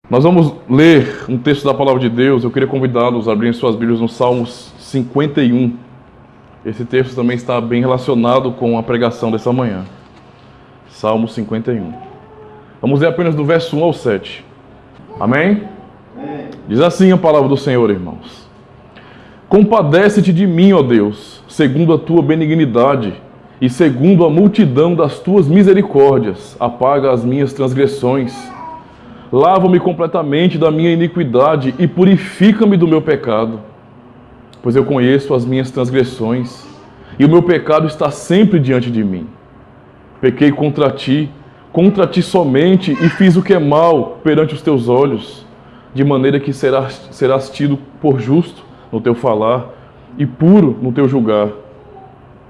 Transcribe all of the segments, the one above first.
Nós vamos ler um texto da Palavra de Deus. Eu queria convidá-los a abrirem suas Bíblias no Salmos 51. Esse texto também está bem relacionado com a pregação dessa manhã. Salmo 51. Vamos ler apenas do verso 1 ao 7. Amém? Diz assim a palavra do Senhor, irmãos. Compadece-te de mim, ó Deus, segundo a tua benignidade, e segundo a multidão das tuas misericórdias, apaga as minhas transgressões. Lava-me completamente da minha iniquidade e purifica-me do meu pecado, pois eu conheço as minhas transgressões, e o meu pecado está sempre diante de mim. Pequei contra ti somente, e fiz o que é mal perante os teus olhos, de maneira que serás tido por justo no teu falar, e puro no teu julgar.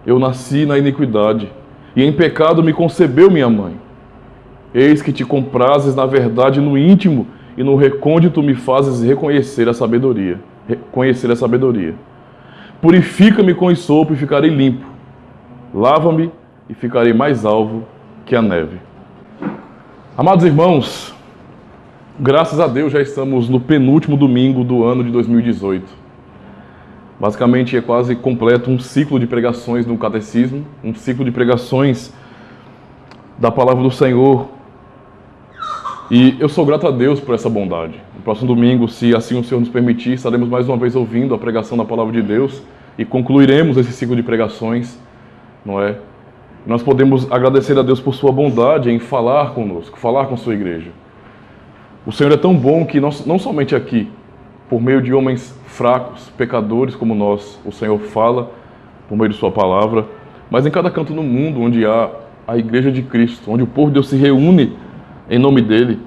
Eu nasci na iniquidade, e em pecado me concebeu minha mãe. Eis que te comprases na verdade no íntimo, e no recôndito me fazes reconhecer a sabedoria. Purifica-me com esopo e ficarei limpo. Lava-me e ficarei mais alvo que a neve. Amados irmãos, graças a Deus já estamos no penúltimo domingo do ano de 2018. Basicamente é quase completo um ciclo de pregações no catecismo, um ciclo de pregações da palavra do Senhor. E eu sou grato a Deus por essa bondade. No próximo domingo, se assim o Senhor nos permitir, estaremos mais uma vez ouvindo a pregação da palavra de Deus e concluiremos esse ciclo de pregações, não é? Nós podemos agradecer a Deus por sua bondade em falar conosco, falar com sua igreja. O Senhor é tão bom que não somente aqui, por meio de homens fracos, pecadores como nós, o Senhor fala por meio de sua palavra, mas em cada canto do mundo onde há a igreja de Cristo, onde o povo de Deus se reúne em nome dele,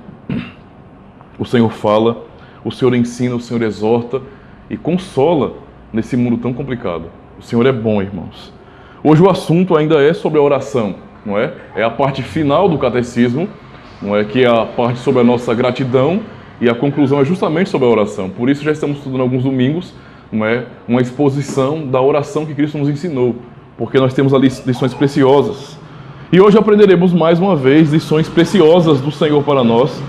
o Senhor fala, o Senhor ensina, o Senhor exorta e consola nesse mundo tão complicado. O Senhor é bom, irmãos. Hoje o assunto ainda é sobre a oração, não é? É a parte final do catecismo, não é? Que é a parte sobre a nossa gratidão, e a conclusão é justamente sobre a oração. Por isso já estamos estudando alguns domingos, não é? Uma exposição da oração que Cristo nos ensinou, porque nós temos ali lições preciosas. E hoje aprenderemos mais uma vez lições preciosas do Senhor para nós,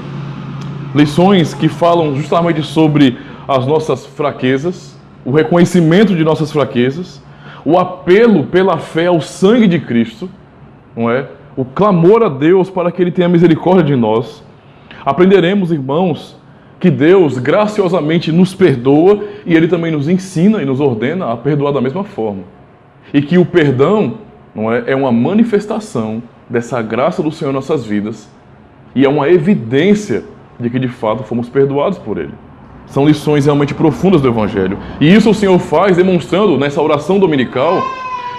lições que falam justamente sobre as nossas fraquezas, o reconhecimento de nossas fraquezas, o apelo pela fé ao sangue de Cristo, não é? O clamor a Deus para que Ele tenha misericórdia de nós. Aprenderemos, irmãos, que Deus graciosamente nos perdoa e Ele também nos ensina e nos ordena a perdoar da mesma forma. E que o perdão, não é uma manifestação dessa graça do Senhor em nossas vidas e é uma evidência de que de fato fomos perdoados por Ele. São lições realmente profundas do Evangelho. E isso o Senhor faz demonstrando nessa oração dominical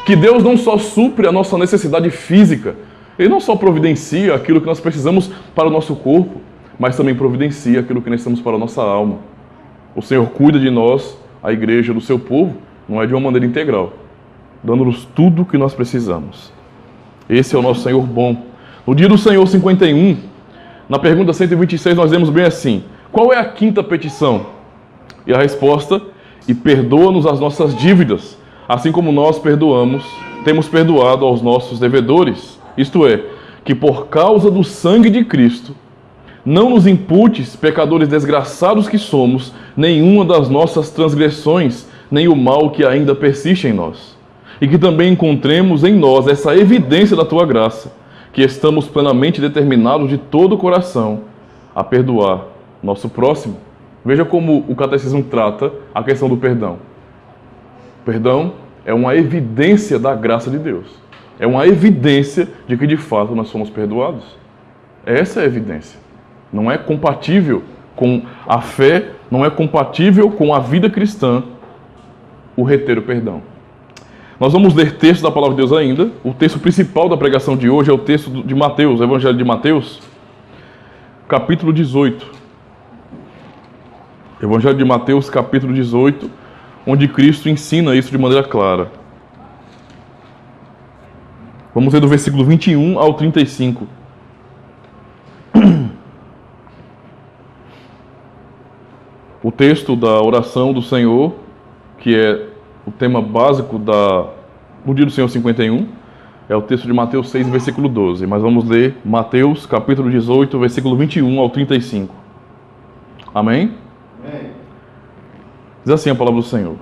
que Deus não só supre a nossa necessidade física, Ele não só providencia aquilo que nós precisamos para o nosso corpo, mas também providencia aquilo que necessitamos para a nossa alma. O Senhor cuida de nós, a igreja, do seu povo, não é de uma maneira integral, dando-nos tudo o que nós precisamos. Esse é o nosso Senhor bom. No dia do Senhor 51, na pergunta 126, nós lemos bem assim: qual é a quinta petição? E a resposta: e perdoa-nos as nossas dívidas, assim como nós temos perdoado aos nossos devedores. Isto é, que por causa do sangue de Cristo, não nos imputes, pecadores desgraçados que somos, nenhuma das nossas transgressões, nem o mal que ainda persiste em nós. E que também encontremos em nós essa evidência da tua graça, que estamos plenamente determinados de todo o coração a perdoar nosso próximo. Veja como o catecismo trata a questão do perdão. O perdão é uma evidência da graça de Deus. É uma evidência de que de fato nós somos perdoados. Essa é a evidência. Não é compatível com a fé, não é compatível com a vida cristã o reter o perdão. Nós vamos ler texto da palavra de Deus ainda. O texto principal da pregação de hoje é o texto de Mateus, o Evangelho de Mateus, capítulo 18. Evangelho de Mateus, capítulo 18, onde Cristo ensina isso de maneira clara. Vamos ler do versículo 21 ao 35. O texto da oração do Senhor, que é o tema básico do dia do Senhor 51, é o texto de Mateus 6, versículo 12. Mas vamos ler Mateus, capítulo 18, versículo 21 ao 35. Amém? Diz assim a palavra do Senhor.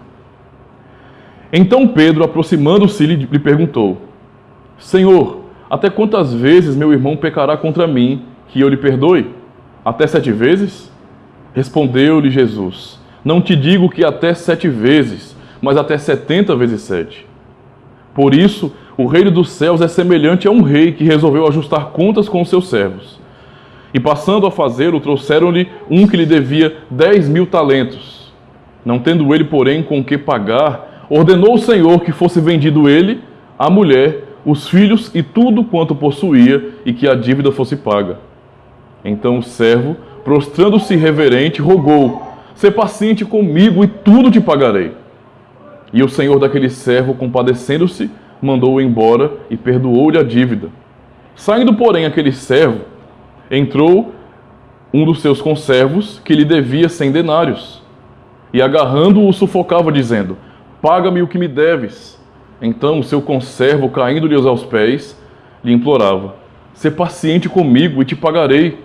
Então Pedro, aproximando-se, lhe perguntou: Senhor, até quantas vezes meu irmão pecará contra mim, que eu lhe perdoe? Até 7 vezes? Respondeu-lhe Jesus: Não te digo que até 7 vezes, mas até 70 vezes 7. Por isso, o reino dos céus é semelhante a um rei que resolveu ajustar contas com os seus servos. E passando a fazê-lo, trouxeram-lhe um que lhe devia 10.000 talentos. Não tendo ele, porém, com que pagar, ordenou o Senhor que fosse vendido ele, a mulher, os filhos e tudo quanto possuía, e que a dívida fosse paga. Então o servo, prostrando-se reverente, rogou: Sê paciente comigo e tudo te pagarei. E o senhor daquele servo, compadecendo-se, mandou-o embora e perdoou-lhe a dívida. Saindo, porém, aquele servo, entrou um dos seus conservos, que lhe devia 100 denários, e agarrando-o, sufocava, dizendo: Paga-me o que me deves. Então o seu conservo, caindo-lhe aos pés, lhe implorava: Sê paciente comigo e te pagarei.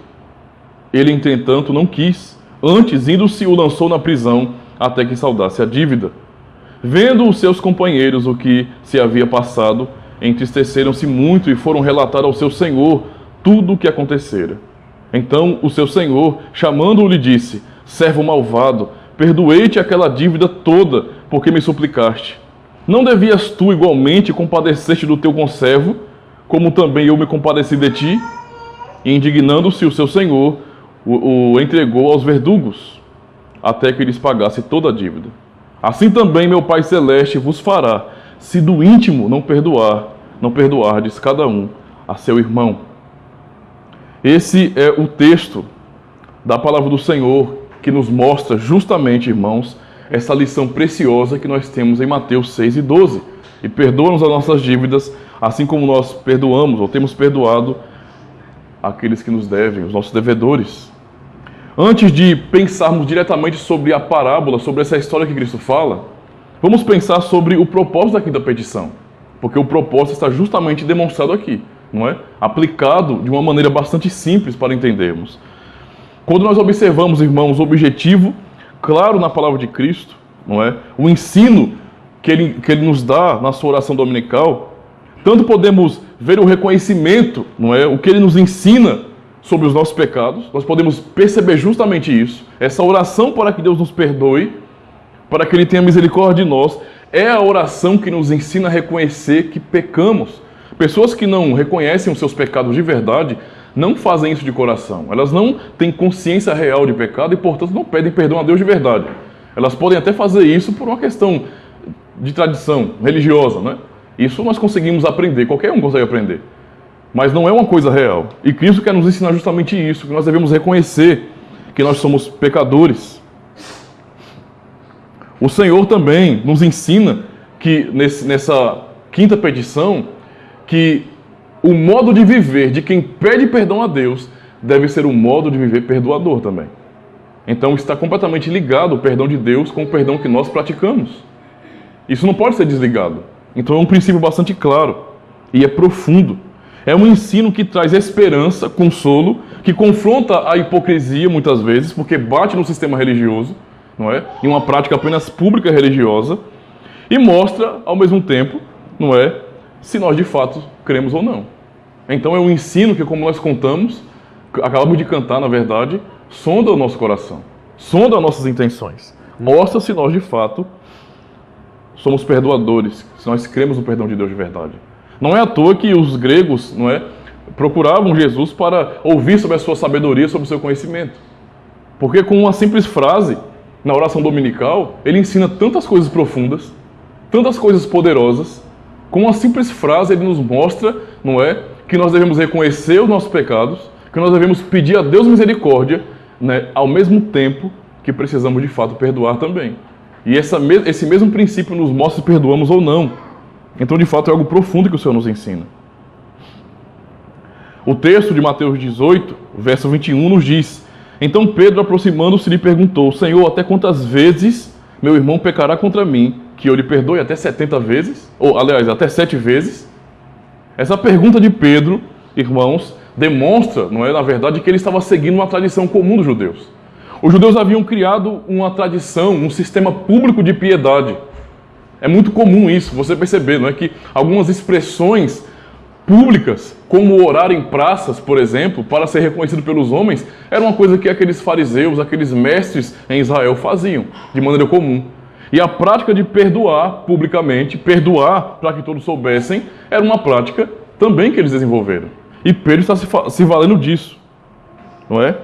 Ele, entretanto, não quis. Antes, indo-se, o lançou na prisão, até que saldasse a dívida. Vendo os seus companheiros o que se havia passado, entristeceram-se muito e foram relatar ao seu senhor tudo o que acontecera. Então o seu senhor, chamando-o, lhe disse: Servo malvado, perdoei-te aquela dívida toda, porque me suplicaste. Não devias tu igualmente compadecer-te do teu conservo, como também eu me compadeci de ti? E indignando-se o seu senhor, o entregou aos verdugos, até que lhes pagasse toda a dívida. Assim também meu Pai Celeste vos fará, se do íntimo não perdoardes cada um a seu irmão. Esse é o texto da palavra do Senhor que nos mostra justamente, irmãos, essa lição preciosa que nós temos em Mateus 6 e 12. E perdoa-nos as nossas dívidas, assim como nós perdoamos ou temos perdoado aqueles que nos devem, os nossos devedores. Antes de pensarmos diretamente sobre a parábola, sobre essa história que Cristo fala, vamos pensar sobre o propósito da quinta petição. Porque o propósito está justamente demonstrado aqui, não é? Aplicado de uma maneira bastante simples para entendermos. Quando nós observamos, irmãos, o objetivo claro na palavra de Cristo, não é? O ensino que ele nos dá na sua oração dominical, tanto podemos ver o reconhecimento, não é? O que ele nos ensina sobre os nossos pecados, nós podemos perceber justamente isso. Essa oração para que Deus nos perdoe, para que Ele tenha misericórdia de nós, é a oração que nos ensina a reconhecer que pecamos. Pessoas que não reconhecem os seus pecados de verdade, não fazem isso de coração. Elas não têm consciência real de pecado e, portanto, não pedem perdão a Deus de verdade. Elas podem até fazer isso por uma questão de tradição religiosa, né? Isso nós conseguimos aprender, qualquer um consegue aprender. Mas não é uma coisa real. E Cristo quer nos ensinar justamente isso, que nós devemos reconhecer que nós somos pecadores. O Senhor também nos ensina que nessa quinta petição, que o modo de viver de quem pede perdão a Deus deve ser um modo de viver perdoador também. Então está completamente ligado o perdão de Deus com o perdão que nós praticamos. Isso não pode ser desligado. Então é um princípio bastante claro e é profundo. É um ensino que traz esperança, consolo, que confronta a hipocrisia muitas vezes, porque bate no sistema religioso, não é? Em uma prática apenas pública religiosa, e mostra ao mesmo tempo, não é, se nós de fato cremos ou não. Então é um ensino que, como nós contamos, acabamos de cantar, na verdade, sonda o nosso coração, sonda as nossas intenções, mostra se nós de fato somos perdoadores, se nós cremos no perdão de Deus de verdade. Não é à toa que os gregos, não é, procuravam Jesus para ouvir sobre a sua sabedoria, sobre o seu conhecimento. Porque com uma simples frase, na oração dominical, ele ensina tantas coisas profundas, tantas coisas poderosas. Com uma simples frase ele nos mostra, não é, que nós devemos reconhecer os nossos pecados, que nós devemos pedir a Deus misericórdia, né, ao mesmo tempo que precisamos de fato perdoar também. E esse mesmo princípio nos mostra se perdoamos ou não. Então, de fato, é algo profundo que o Senhor nos ensina. O texto de Mateus 18, verso 21, nos diz: Então Pedro, aproximando-se, lhe perguntou: Senhor, até quantas vezes meu irmão pecará contra mim, que eu lhe perdoe? Até 70 vezes? Ou, aliás, até 7 vezes? Essa pergunta de Pedro, irmãos, demonstra, não é, na verdade, que ele estava seguindo uma tradição comum dos judeus. Os judeus haviam criado uma tradição, um sistema público de piedade. É muito comum isso, você perceber, não é? Que algumas expressões públicas, como orar em praças, por exemplo, para ser reconhecido pelos homens, era uma coisa que aqueles fariseus, aqueles mestres em Israel faziam, de maneira comum. E a prática de perdoar publicamente, perdoar para que todos soubessem, era uma prática também que eles desenvolveram. E Pedro está se valendo disso, não é?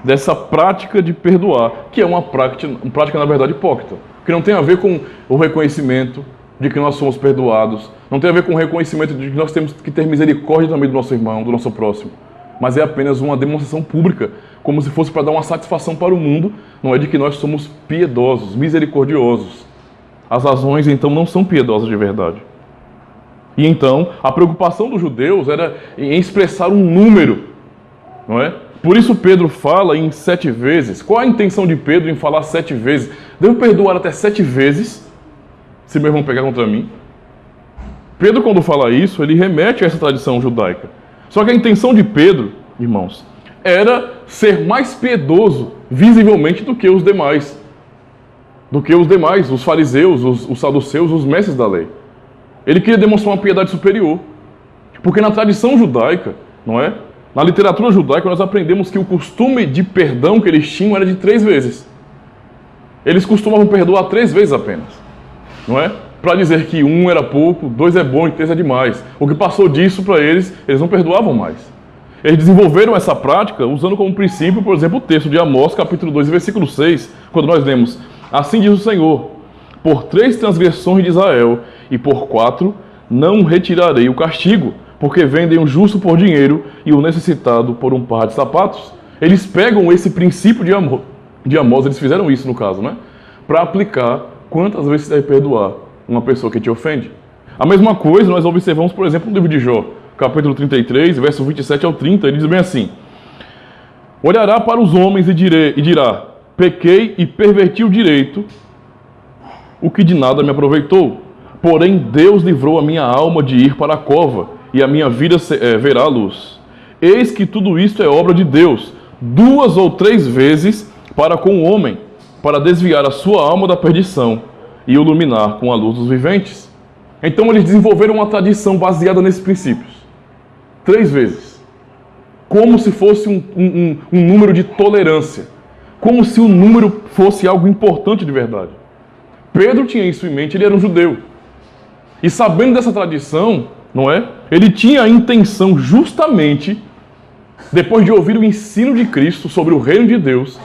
Dessa prática de perdoar, que é uma prática na verdade hipócrita, que não tem a ver com o reconhecimento de que nós somos perdoados, não tem a ver com o reconhecimento de que nós temos que ter misericórdia também do nosso irmão, do nosso próximo, mas é apenas uma demonstração pública, como se fosse para dar uma satisfação para o mundo, não é de que nós somos piedosos, misericordiosos. As razões então não são piedosas de verdade. E então, a preocupação dos judeus era em expressar um número, não é? Por isso Pedro fala em 7 vezes. Qual a intenção de Pedro em falar 7 vezes? Devo perdoar até 7 vezes, se meu irmão pegar contra mim? Pedro, quando fala isso, ele remete a essa tradição judaica. Só que a intenção de Pedro, irmãos, era ser mais piedoso, visivelmente, do que os demais. Os fariseus, os saduceus, os mestres da lei. Ele queria demonstrar uma piedade superior. Porque na tradição judaica, não é? Na literatura judaica, nós aprendemos que o costume de perdão que eles tinham era de 3 vezes. Eles costumavam perdoar 3 vezes apenas, não é? Para dizer que 1 era pouco, 2 é bom e 3 é demais. O que passou disso para eles, eles não perdoavam mais. Eles desenvolveram essa prática usando como princípio, por exemplo, o texto de Amós, capítulo 2, versículo 6, quando nós lemos: assim diz o Senhor, por 3 transgressões de Israel e por 4 não retirarei o castigo, porque vendem o justo por dinheiro e o necessitado por um par de sapatos. Eles pegam esse princípio de Amós, eles fizeram isso no caso, né? Para aplicar quantas vezes você deve perdoar uma pessoa que te ofende. A mesma coisa nós observamos, por exemplo, no livro de Jó, capítulo 33, verso 27 ao 30, ele diz bem assim: olhará para os homens e dirá, pequei e perverti o direito, o que de nada me aproveitou. Porém Deus livrou a minha alma de ir para a cova, e a minha vida verá a luz. Eis que tudo isto é obra de Deus, 2 ou 3 vezes para com o homem, para desviar a sua alma da perdição e iluminar com a luz dos viventes. Então eles desenvolveram uma tradição baseada nesses princípios. 3 vezes. Como se fosse um número de tolerância. Como se o número fosse algo importante de verdade. Pedro tinha isso em mente, ele era um judeu. E sabendo dessa tradição, não é? Ele tinha a intenção justamente, depois de ouvir o ensino de Cristo sobre o reino de Deus,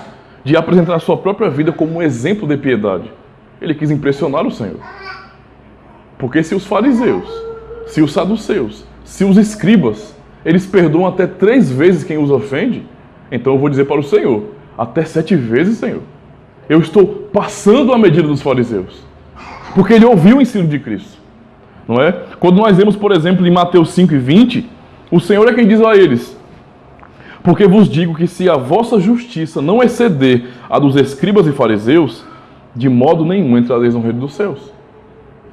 de apresentar a sua própria vida como um exemplo de piedade. Ele quis impressionar o Senhor. Porque se os fariseus, se os saduceus, se os escribas, eles perdoam até 3 vezes quem os ofende, então eu vou dizer para o Senhor, até 7 vezes, Senhor. Eu estou passando a medida dos fariseus. Porque ele ouviu o ensino de Cristo. Não é? Quando nós vemos, por exemplo, em Mateus 5:20, o Senhor é quem diz a eles: porque vos digo que se a vossa justiça não exceder a dos escribas e fariseus, de modo nenhum entrareis no reino dos céus.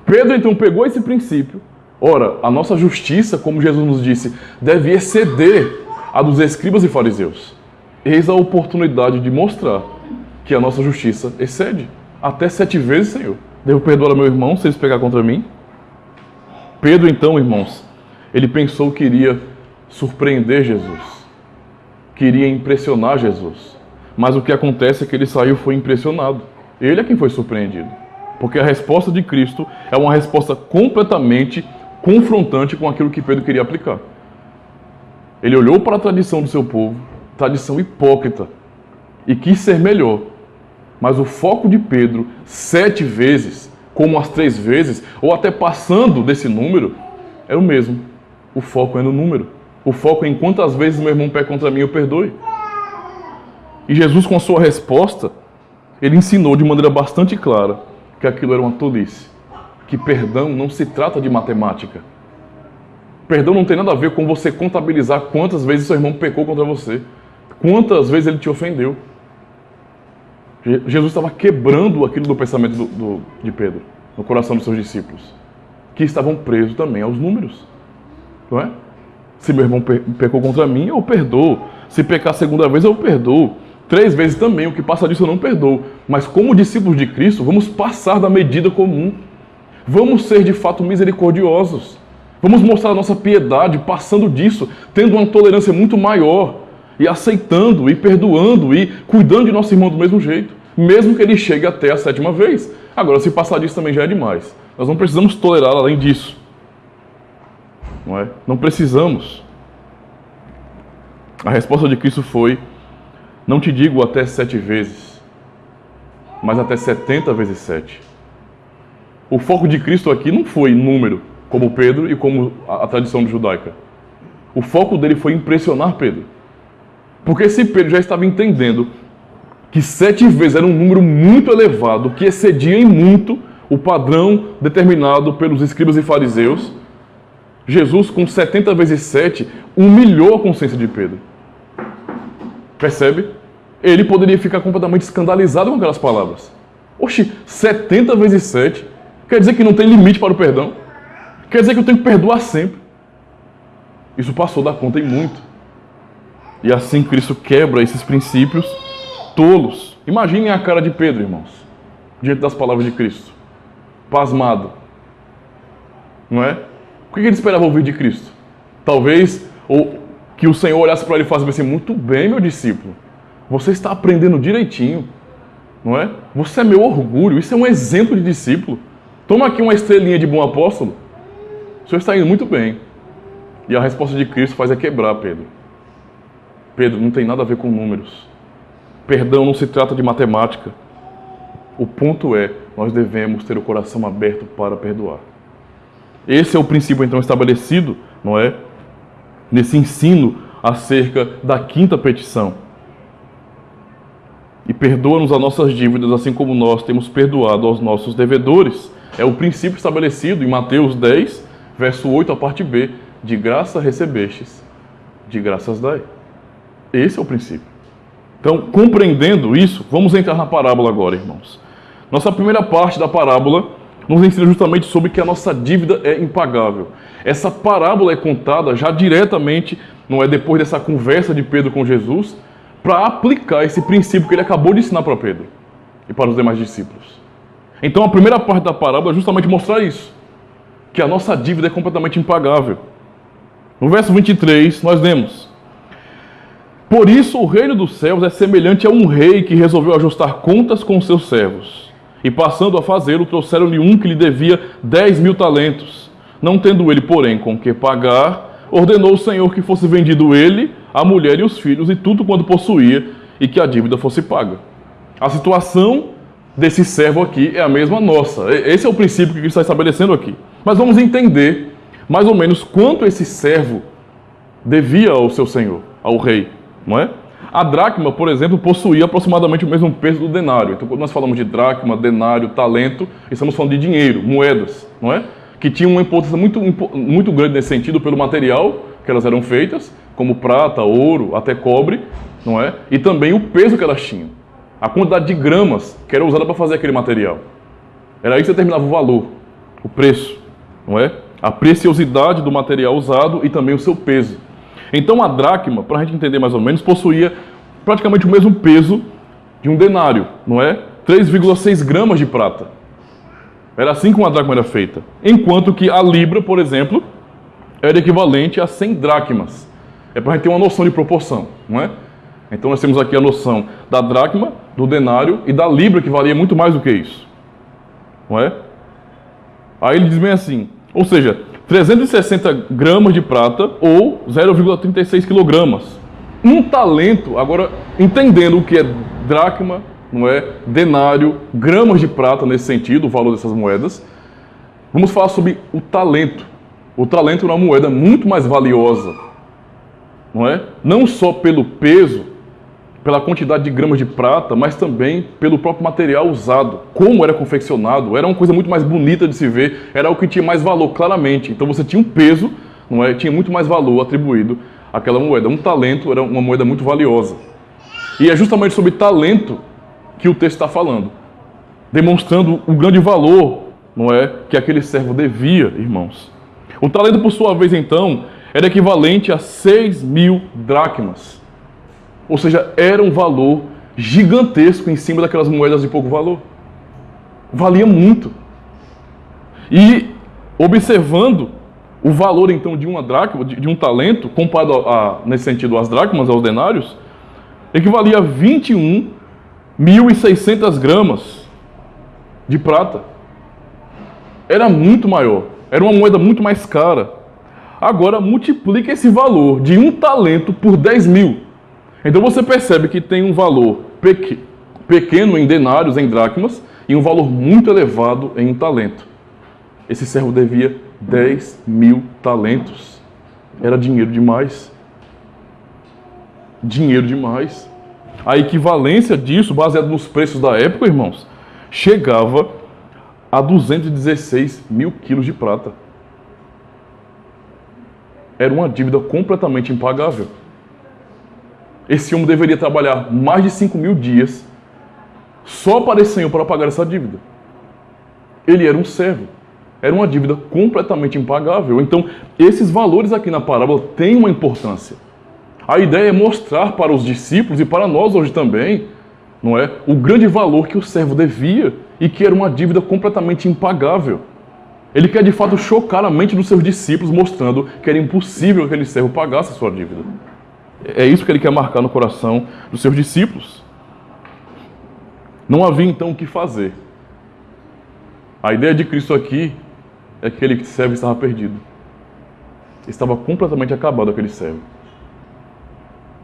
Pedro então pegou esse princípio. Ora, a nossa justiça, como Jesus nos disse, deve exceder a dos escribas e fariseus. Eis a oportunidade de mostrar que a nossa justiça excede. Até 7 vezes, Senhor. Devo perdoar ao meu irmão se eles pegar contra mim? Pedro, então, irmãos, ele pensou que iria surpreender Jesus, queria impressionar Jesus. Mas o que acontece é que ele saiu foi impressionado. Ele é quem foi surpreendido. Porque a resposta de Cristo é uma resposta completamente confrontante com aquilo que Pedro queria aplicar. Ele olhou para a tradição do seu povo, tradição hipócrita, e quis ser melhor. Mas o foco de Pedro, 7 vezes, como as 3 vezes, ou até passando desse número, é o mesmo. O foco é no número. O foco é em quantas vezes meu irmão peca contra mim, eu perdoe. E Jesus, com a sua resposta, ele ensinou de maneira bastante clara que aquilo era uma tolice. Que perdão não se trata de matemática. Perdão não tem nada a ver com você contabilizar quantas vezes seu irmão pecou contra você. Quantas vezes ele te ofendeu. Jesus estava quebrando aquilo do pensamento de Pedro, no coração dos seus discípulos, que estavam presos também aos números. Não é? Se meu irmão pecou contra mim, eu perdoo. Se pecar a 2ª vez, eu perdoo. 3 vezes também, o que passa disso eu não perdoo. Mas como discípulos de Cristo, vamos passar da medida comum. Vamos ser de fato misericordiosos. Vamos mostrar a nossa piedade passando disso, tendo uma tolerância muito maior, e aceitando, e perdoando, e cuidando de nosso irmão do mesmo jeito, mesmo que ele chegue até a 7ª vez. Agora, se passar disso também já é demais. Nós não precisamos tolerar além disso. Não é? Não precisamos. A resposta de Cristo foi: não te digo até 7 vezes, mas até 70 vezes 7. O foco de Cristo aqui não foi número, como Pedro e como a tradição judaica. O foco dele foi impressionar Pedro. Porque se Pedro já estava entendendo que 7 vezes era um número muito elevado, que excedia em muito o padrão determinado pelos escribas e fariseus, Jesus, com 70 vezes 7, humilhou a consciência de Pedro. Percebe? Ele poderia ficar completamente escandalizado com aquelas palavras. Oxe, 70 vezes 7 quer dizer que não tem limite para o perdão? Quer dizer que eu tenho que perdoar sempre? Isso passou da conta e muito. E assim Cristo quebra esses princípios tolos. Imaginem a cara de Pedro, irmãos, diante das palavras de Cristo. Pasmado. Não é? O que ele esperava ouvir de Cristo? Talvez que o Senhor olhasse para ele e falasse assim: muito bem, meu discípulo, você está aprendendo direitinho, não é? Você é meu orgulho, isso é um exemplo de discípulo. Toma aqui uma estrelinha de bom apóstolo. O Senhor está indo muito bem. E a resposta de Cristo faz quebrar Pedro. Pedro, não tem nada a ver com números. Perdão não se trata de matemática. O ponto é, nós devemos ter o coração aberto para perdoar. Esse é o princípio, então, estabelecido, não é? Nesse ensino acerca da 5ª petição. E perdoa-nos as nossas dívidas, assim como nós temos perdoado aos nossos devedores. É o princípio estabelecido em Mateus 10, verso 8, a parte B. De graça recebestes, de graças dai. Esse é o princípio. Então, compreendendo isso, vamos entrar na parábola agora, irmãos. Nossa primeira parte da parábola nos ensina justamente sobre que a nossa dívida é impagável. Essa parábola é contada já diretamente, não é, depois dessa conversa de Pedro com Jesus, para aplicar esse princípio que ele acabou de ensinar para Pedro e para os demais discípulos. Então, a primeira parte da parábola é justamente mostrar isso, que a nossa dívida é completamente impagável. No verso 23, nós lemos: por isso o reino dos céus é semelhante a um rei que resolveu ajustar contas com seus servos. E passando a fazê-lo, trouxeram-lhe um que lhe devia 10.000 talentos. Não tendo ele, porém, com que pagar, ordenou o Senhor que fosse vendido ele, a mulher e os filhos, e tudo quanto possuía, e que a dívida fosse paga. A situação desse servo aqui é a mesma nossa. Esse é o princípio que Cristo está estabelecendo aqui. Mas vamos entender mais ou menos quanto esse servo devia ao seu senhor, ao rei, não é? A dracma, por exemplo, possuía aproximadamente o mesmo peso do denário. Então, quando nós falamos de dracma, denário, talento, estamos falando de dinheiro, moedas, não é? Que tinham uma importância muito grande nesse sentido pelo material que elas eram feitas, como prata, ouro, até cobre, não é? E também o peso que elas tinham. A quantidade de gramas que era usada para fazer aquele material. Era aí que determinava o valor, o preço, não é? A preciosidade do material usado e também o seu peso. Então a dracma, para a gente entender mais ou menos, possuía praticamente o mesmo peso de um denário, não é? 3,6 gramas de prata. Era assim que uma dracma era feita. Enquanto que a libra, por exemplo, era equivalente a 100 dracmas. É para a gente ter uma noção de proporção, não é? Então nós temos aqui a noção da dracma, do denário e da libra, que valia muito mais do que isso. Não é? Aí ele diz bem assim, ou seja, 360 gramas de prata ou 0,36 quilogramas. Um talento, agora entendendo o que é dracma, não é? Denário, gramas de prata nesse sentido, o valor dessas moedas, vamos falar sobre o talento. O talento é uma moeda muito mais valiosa, não é? Não só pelo peso, pela quantidade de gramas de prata, mas também pelo próprio material usado, como era confeccionado, era uma coisa muito mais bonita de se ver, era o que tinha mais valor, claramente. Então você tinha um peso, não é? Tinha muito mais valor atribuído àquela moeda. Um talento era uma moeda muito valiosa. E é justamente sobre talento que o texto está falando, demonstrando o grande valor, não é, que aquele servo devia, irmãos. O talento, por sua vez, então, era equivalente a 6.000 dracmas. Ou seja, era um valor gigantesco em cima daquelas moedas de pouco valor. Valia muito. E observando o valor então de uma dracma, de um talento, comparado nesse sentido às dracmas, aos denários, equivalia a 21.600 gramas de prata. Era muito maior, era uma moeda muito mais cara. Agora multiplica esse valor de um talento por 10.000. Então você percebe que tem um valor pequeno em denários, em dracmas, e um valor muito elevado em um talento. Esse servo devia 10.000 talentos. Era dinheiro demais. Dinheiro demais. A equivalência disso, baseado nos preços da época, irmãos, chegava a 216.000 quilos de prata. Era uma dívida completamente impagável. Esse homem deveria trabalhar mais de 5.000 dias só para esse senhor para pagar essa dívida. Ele era um servo. Era uma dívida completamente impagável. Então, esses valores aqui na parábola têm uma importância. A ideia é mostrar para os discípulos e para nós hoje também, não é, o grande valor que o servo devia e que era uma dívida completamente impagável. Ele quer de fato chocar a mente dos seus discípulos, mostrando que era impossível que aquele servo pagasse a sua dívida. É isso que ele quer marcar no coração dos seus discípulos. Não havia então o que fazer. A ideia de Cristo aqui é que aquele servo estava perdido. Estava completamente acabado aquele servo.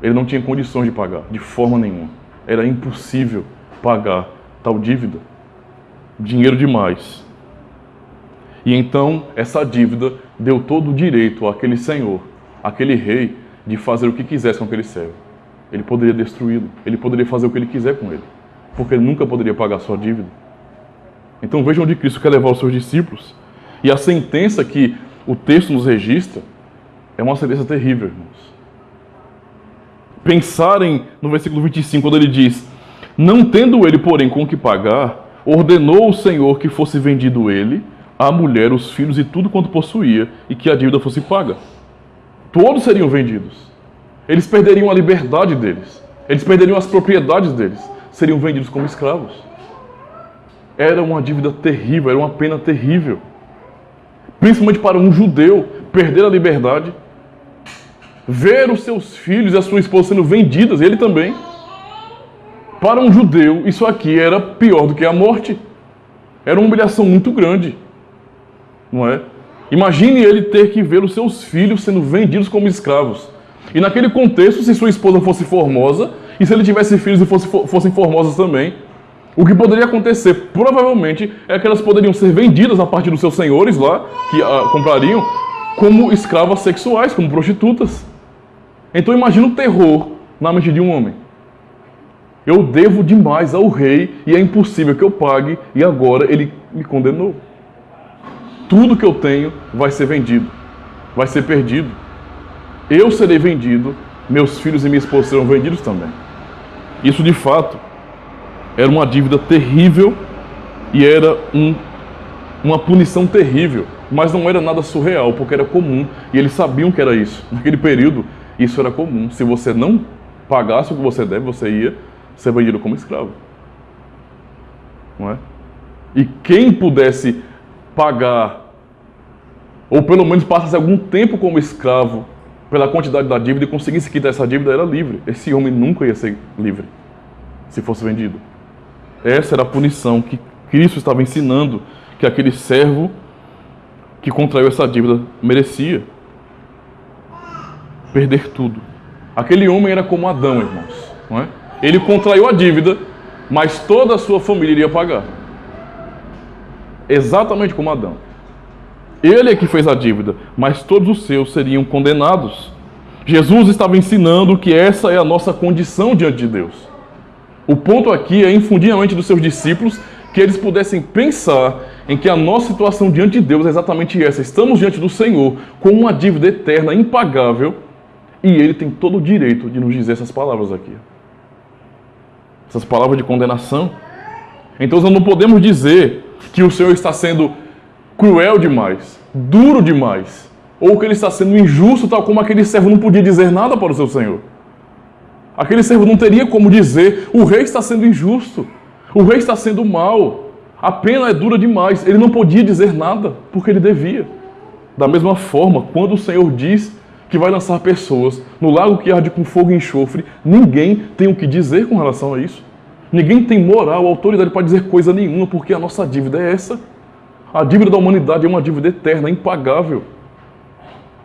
Ele não tinha condições de pagar, de forma nenhuma. Era impossível pagar tal dívida. Dinheiro demais. E então, essa dívida deu todo o direito àquele senhor, àquele rei, de fazer o que quisesse com aquele servo. Ele poderia destruí-lo, ele poderia fazer o que ele quiser com ele, porque ele nunca poderia pagar a sua dívida. Então vejam onde Cristo quer levar os seus discípulos. E a sentença que o texto nos registra é uma sentença terrível, irmãos. Pensarem no versículo 25, quando ele diz: não tendo ele, porém, com o que pagar, ordenou o Senhor que fosse vendido ele, a mulher, os filhos e tudo quanto possuía, e que a dívida fosse paga. Todos seriam vendidos. Eles perderiam a liberdade deles. Eles perderiam as propriedades deles. Seriam vendidos como escravos. Era uma dívida terrível, era uma pena terrível. Principalmente para um judeu, perder a liberdade, ver os seus filhos e a sua esposa sendo vendidas, ele também. Para um judeu, isso aqui era pior do que a morte. Era uma humilhação muito grande. Não é? Imagine ele ter que ver os seus filhos sendo vendidos como escravos. E naquele contexto, se sua esposa fosse formosa, e se ele tivesse filhos e fossem formosas também, o que poderia acontecer, provavelmente, é que elas poderiam ser vendidas a partir dos seus senhores lá, que comprariam, como escravas sexuais, como prostitutas. Então imagina o terror na mente de um homem. Eu devo demais ao rei e é impossível que eu pague, e agora ele me condenou. Tudo que eu tenho vai ser vendido, vai ser perdido. Eu serei vendido, meus filhos e minha esposa serão vendidos também. Isso de fato era uma dívida terrível e era uma punição terrível, mas não era nada surreal, porque era comum e eles sabiam que era isso. Naquele período, isso era comum. Se você não pagasse o que você deve, você ia ser vendido como escravo. Não é? E quem pudesse pagar, ou pelo menos passasse algum tempo como escravo, pela quantidade da dívida e conseguisse quitar essa dívida, era livre. Esse homem nunca ia ser livre, se fosse vendido. Essa era a punição que Cristo estava ensinando que aquele servo que contraiu essa dívida merecia. Perder tudo. Aquele homem era como Adão, irmãos. Não é? Ele contraiu a dívida, mas toda a sua família iria pagar. Exatamente como Adão. Ele é que fez a dívida, mas todos os seus seriam condenados. Jesus estava ensinando que essa é a nossa condição diante de Deus. O ponto aqui é infundir na mente dos seus discípulos que eles pudessem pensar em que a nossa situação diante de Deus é exatamente essa. Estamos diante do Senhor com uma dívida eterna, impagável, e Ele tem todo o direito de nos dizer essas palavras aqui. Essas palavras de condenação. Então nós não podemos dizer que o Senhor está sendo cruel demais, duro demais, ou que Ele está sendo injusto, tal como aquele servo não podia dizer nada para o seu Senhor. Aquele servo não teria como dizer: o rei está sendo injusto, o rei está sendo mau, a pena é dura demais. Ele não podia dizer nada, porque ele devia. Da mesma forma, quando o Senhor diz que vai lançar pessoas no lago que arde com fogo e enxofre, ninguém tem o que dizer com relação a isso. Ninguém tem moral, autoridade para dizer coisa nenhuma, porque a nossa dívida é essa. A dívida da humanidade é uma dívida eterna, impagável.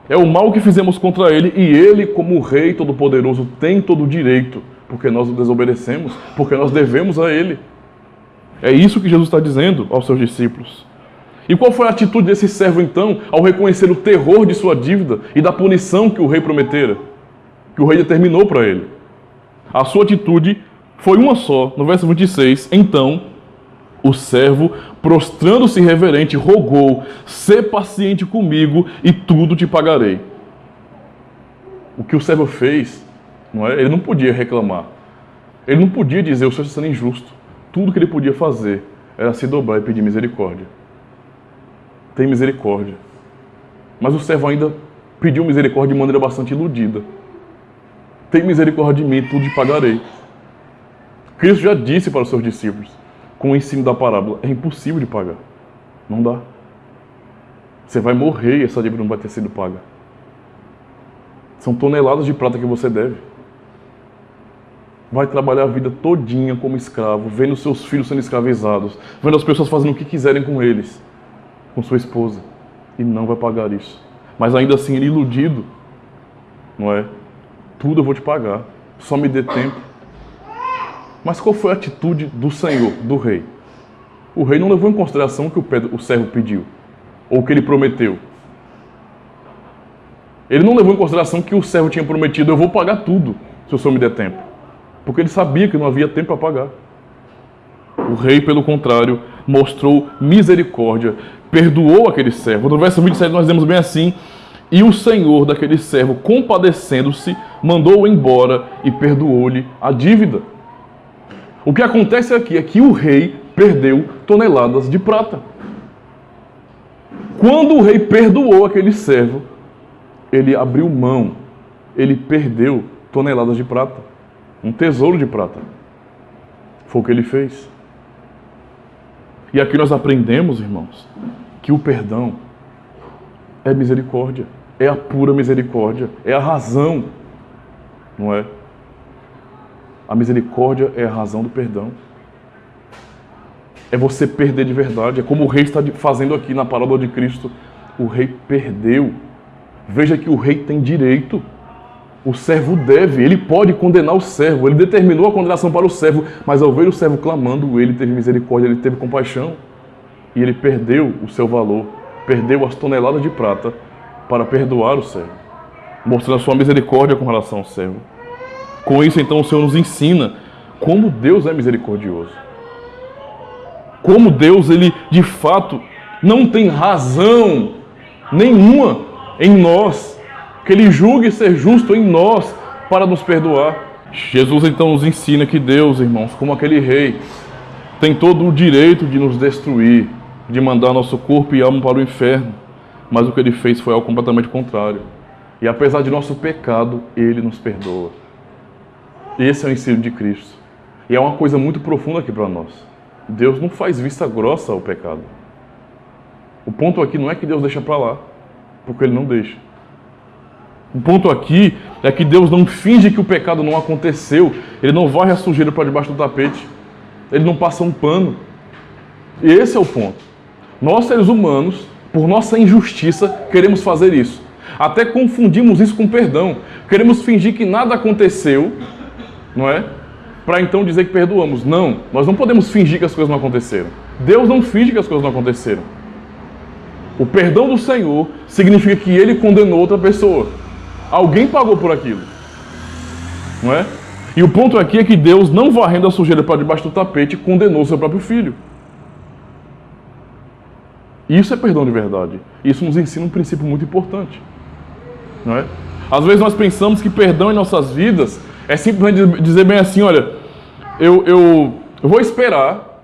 É o mal que fizemos contra ele, e ele, como Rei Todo-Poderoso, tem todo o direito, porque nós o desobedecemos, porque nós devemos a ele. É isso que Jesus está dizendo aos seus discípulos. E qual foi a atitude desse servo, então, ao reconhecer o terror de sua dívida e da punição que o rei prometera, que o rei determinou para ele? A sua atitude foi uma só, no verso 26. Então, o servo, prostrando-se reverente, rogou: sê paciente comigo e tudo te pagarei. O que o servo fez, não é? Ele não podia reclamar. Ele não podia dizer: o Senhor está sendo injusto. Tudo que ele podia fazer era se dobrar e pedir misericórdia. Tem misericórdia. Mas o servo ainda pediu misericórdia de maneira bastante iludida. Tem misericórdia de mim, tudo te pagarei. Cristo já disse para os seus discípulos, com o ensino da parábola: é impossível de pagar. Não dá. Você vai morrer e essa dívida não vai ter sido paga. São toneladas de prata que você deve. Vai trabalhar a vida todinha como escravo, vendo seus filhos sendo escravizados, vendo as pessoas fazendo o que quiserem com eles, com sua esposa, e não vai pagar isso. Mas ainda assim, ele iludido, não é? Tudo eu vou te pagar, só me dê tempo. Mas qual foi a atitude do Senhor, do rei? O rei não levou em consideração o que o servo pediu, ou o que ele prometeu. Ele não levou em consideração que o servo tinha prometido: eu vou pagar tudo, se o Senhor me der tempo. Porque ele sabia que não havia tempo para pagar. O rei, pelo contrário, mostrou misericórdia, perdoou aquele servo. No verso 27 nós vemos bem assim: e o senhor daquele servo, compadecendo-se, mandou-o embora e perdoou-lhe a dívida. O que acontece aqui é que o rei perdeu toneladas de prata. Quando o rei perdoou aquele servo, ele abriu mão, ele perdeu toneladas de prata. Um tesouro de prata. Foi o que ele fez. E aqui nós aprendemos, irmãos, que o perdão é misericórdia. É a pura misericórdia. É a razão. Não é? A misericórdia é a razão do perdão. É você perder de verdade. É como o rei está fazendo aqui na parábola de Cristo. O rei perdeu. Veja que o rei tem direito. O servo deve, ele pode condenar o servo, ele determinou a condenação para o servo, mas ao ver o servo clamando, ele teve misericórdia, ele teve compaixão, e ele perdeu o seu valor, perdeu as toneladas de prata para perdoar o servo, mostrando a sua misericórdia com relação ao servo. Com isso, então, o Senhor nos ensina como Deus é misericordioso. Como Deus, ele de fato não tem razão nenhuma em nós, que ele julgue ser justo em nós para nos perdoar. Jesus então nos ensina que Deus, irmãos, como aquele rei, tem todo o direito de nos destruir, de mandar nosso corpo e alma para o inferno. Mas o que ele fez foi algo completamente contrário. E apesar de nosso pecado, ele nos perdoa. Esse é o ensino de Cristo. E é uma coisa muito profunda aqui para nós. Deus não faz vista grossa ao pecado. O ponto aqui não é que Deus deixa para lá, porque ele não deixa. O ponto aqui é que Deus não finge que o pecado não aconteceu. Ele não varre a sujeira para debaixo do tapete. Ele não passa um pano. E esse é o ponto. Nós, seres humanos, por nossa injustiça, queremos fazer isso. Até confundimos isso com perdão. Queremos fingir que nada aconteceu, não é? Para então dizer que perdoamos. Não, nós não podemos fingir que as coisas não aconteceram. Deus não finge que as coisas não aconteceram. O perdão do Senhor significa que ele condenou outra pessoa. Alguém pagou por aquilo, não é? E o ponto aqui é que Deus, não varrendo a sujeira para debaixo do tapete, condenou seu próprio filho. Isso é perdão de verdade. Isso nos ensina um princípio muito importante, não é? Às vezes nós pensamos que perdão em nossas vidas é simplesmente dizer bem assim: olha, eu vou esperar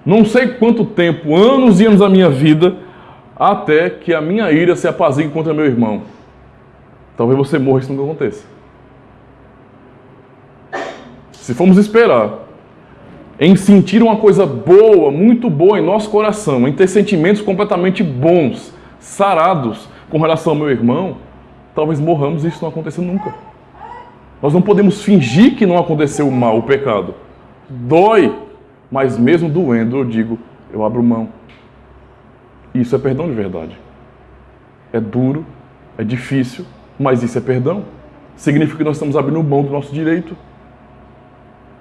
não sei quanto tempo, anos e anos da minha vida, até que a minha ira se apazigue contra meu irmão. Talvez você morra e isso nunca aconteça. se formos esperar em sentir uma coisa boa, muito boa em nosso coração, em ter sentimentos completamente bons, sarados com relação ao meu irmão, talvez morramos e isso não aconteça nunca. Nós não podemos fingir que não aconteceu o mal, o pecado. Dói, mas mesmo doendo, eu digo, eu abro mão. Isso é perdão de verdade. É duro, é difícil, mas isso é perdão. Significa que nós estamos abrindo mão do nosso direito.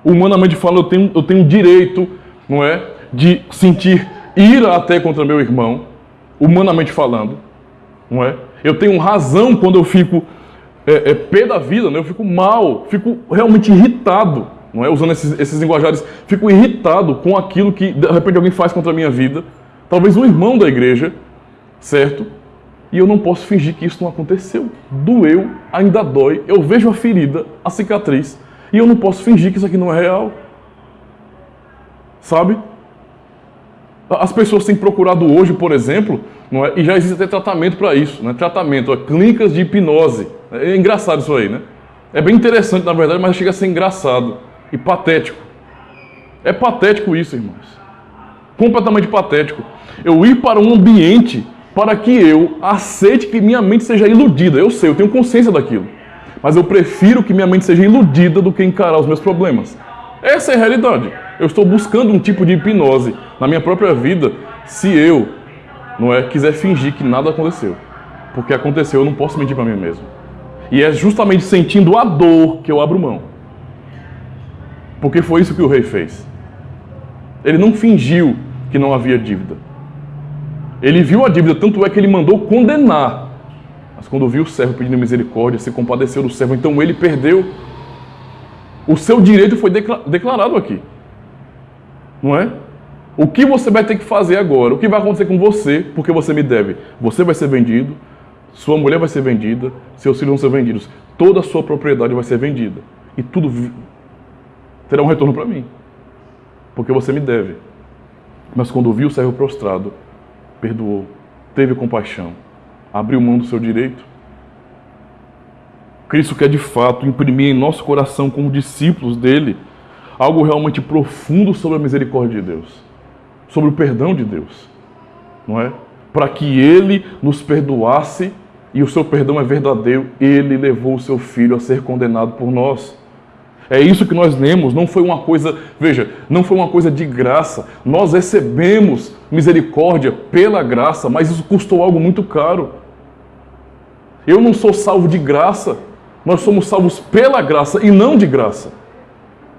Humanamente falando, eu tenho direito, não é, de sentir ira até contra meu irmão, humanamente falando, não é? Eu tenho razão quando eu fico pé da vida, né? Eu fico mal, fico realmente irritado, não é? Usando esses linguajares, fico irritado com aquilo que de repente alguém faz contra a minha vida, talvez um irmão da igreja, certo? E eu não posso fingir que isso não aconteceu. Doeu, ainda dói, eu vejo a ferida, a cicatriz, e eu não posso fingir que isso aqui não é real. Sabe? As pessoas têm procurado hoje, por exemplo, não é? E já existe até tratamento para isso, né? Tratamento, clínicas de hipnose. É engraçado isso aí, né? É bem interessante, na verdade, mas chega a ser engraçado e patético. É patético isso, irmãos. Completamente patético. Eu ir para um ambiente para que eu aceite que minha mente seja iludida. Eu sei, eu tenho consciência daquilo. Mas eu prefiro que minha mente seja iludida do que encarar os meus problemas. Essa é a realidade. Eu estou buscando um tipo de hipnose na minha própria vida se eu, não é, quiser fingir que nada aconteceu. Porque aconteceu, eu não posso mentir para mim mesmo. E é justamente sentindo a dor que eu abro mão. Porque foi isso que o rei fez. Ele não fingiu que não havia dívida. Ele viu a dívida, tanto é que ele mandou condenar. Mas quando viu o servo pedindo misericórdia, se compadeceu do servo, então ele perdeu. O seu direito foi declarado aqui. Não é? O que você vai ter que fazer agora? O que vai acontecer com você, porque você me deve? Você vai ser vendido, sua mulher vai ser vendida, seus filhos vão ser vendidos. Toda a sua propriedade vai ser vendida. E tudo terá um retorno para mim. Porque você me deve. Mas quando viu o servo prostrado, perdoou, teve compaixão, abriu mão do seu direito. Cristo quer de fato imprimir em nosso coração como discípulos dele algo realmente profundo sobre a misericórdia de Deus, sobre o perdão de Deus, não é? Para que ele nos perdoasse, e o seu perdão é verdadeiro, ele levou o seu filho a ser condenado por nós. É isso que nós lemos, não foi uma coisa, veja, não foi uma coisa de graça. Nós recebemos misericórdia pela graça, mas isso custou algo muito caro. Eu não sou salvo de graça, nós somos salvos pela graça e não de graça.